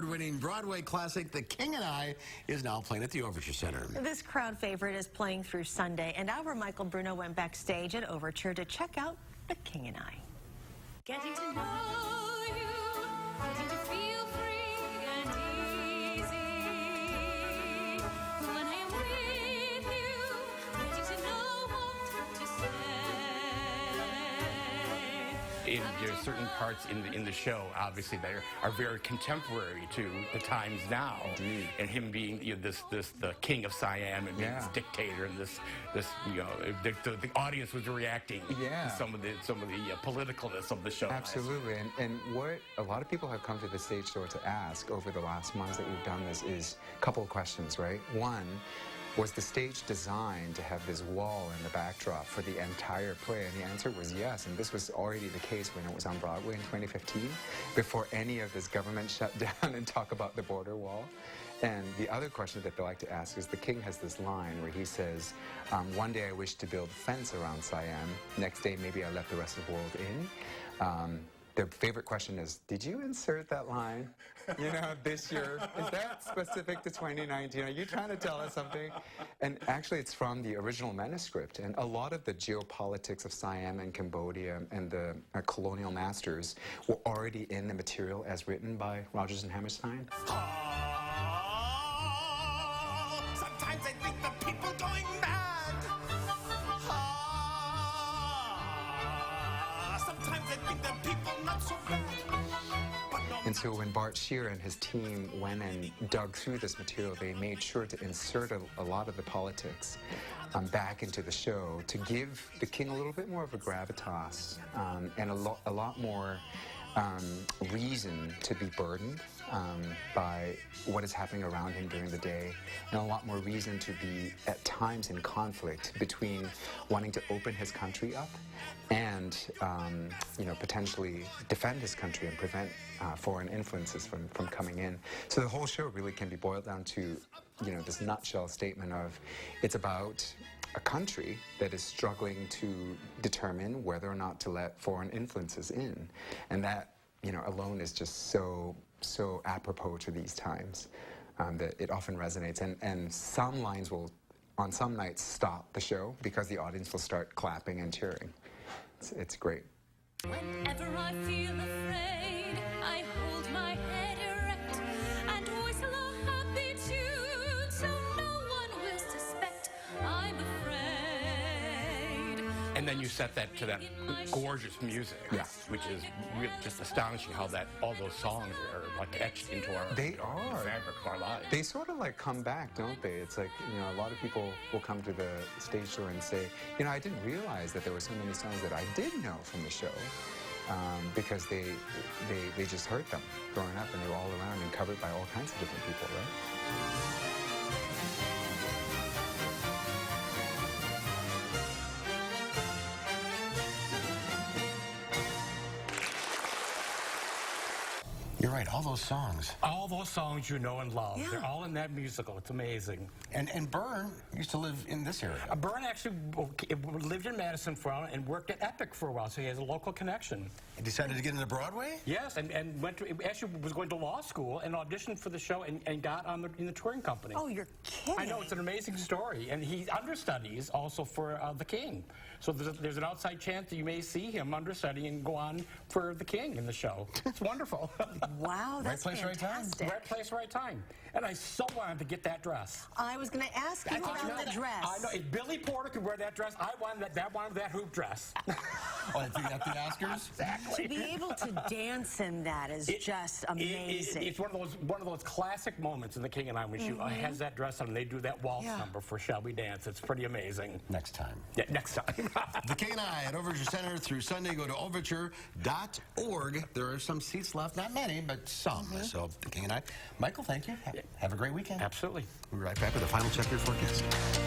award-winning Broadway classic, The King and I, is now playing at the Overture Center. This crowd favorite is playing through Sunday, and our Michael Bruno went backstage at Overture to check out The King and I. Getting to know you, getting to feel free and easy. When I'm with you, getting to know what to say. There are certain parts in the show, obviously, that are very contemporary to the times now. Indeed. And him being the king of Siam and being this dictator, and this the audience was reacting to some of the politicalness of the show. Absolutely, and what a lot of people have come to the stage door to ask over the last months that we've done this is a couple of questions, right? One, was the stage designed to have this wall in the backdrop for the entire play? And the answer was yes, and this was already the case when it was on Broadway in 2015, before any of this government shut down and talk about the border wall. And the other question that they like to ask is, the king has this line where he says, one day I wish to build a fence around Siam, next day maybe I let the rest of the world in. Their favorite question is, did you insert that line, this year? Is that specific to 2019? Are you trying to tell us something? And actually, it's from the original manuscript. And a lot of the geopolitics of Siam and Cambodia and the colonial masters were already in the material as written by Rodgers and Hammerstein. Sometimes I think the people going mad. Sometimes I think the people not so bad. And so when Bart Shear and his team went and dug through this material, they made sure to insert a lot of the politics back into the show to give the king a little bit more of a gravitas and a lot more reason to be burdened by what is happening around him during the day, and a lot more reason to be at times in conflict between wanting to open his country up and potentially defend his country and prevent foreign influences from coming in. So the whole show really can be boiled down to this nutshell statement of, it's about a country that is struggling to determine whether or not to let foreign influences in, and that alone is just so apropos to these times that it often resonates. And some lines will, on some nights, stop the show because the audience will start clapping and cheering. It's great. Whenever I feel afraid, I hold my head erect and whistle a happy tune so no one will suspect I'm afraid. And then you set that to that gorgeous music, which is really just astonishing how all those songs are like etched into our fabric of our lives. They sort of like come back, don't they? It's like, a lot of people will come to the stage door and say, I didn't realize that there were so many songs that I did know from the show, because they just heard them growing up, and they were all around and covered by all kinds of different people, right? You're right, all those songs. All those songs you know and love. Yeah. They're all in that musical. It's amazing. And Byrne used to live in this area. Byrne actually lived in Madison for a while and worked at Epic for a while, so he has a local connection. He decided to get into Broadway? Yes, and actually was going to law school and auditioned for the show and got in the touring company. Oh, you're kidding. I know, it's an amazing story. And he understudies also for The King. So there's an outside chance that you may see him understudy and go on for The King in the show. It's wonderful. Wow, that's Right place, right time. fantastic. Right place, right time. And I so wanted to get that dress. I was going to ask you about the dress. I know, if Billy Porter could wear that dress, I wanted that hoop dress. Oh, at the Oscars? Exactly. To be able to dance in that is just amazing. It's one of those classic moments in The King and I when she has that dress on and they do that waltz number for Shall We Dance. It's pretty amazing. Next time. Yeah, next time. The King and I at Overture Center through Sunday. Go to overture.org. There are some seats left, not many, but some. So The King and I. Michael, thank you. Have a great weekend. Absolutely. We'll be right back with a final check your forecast.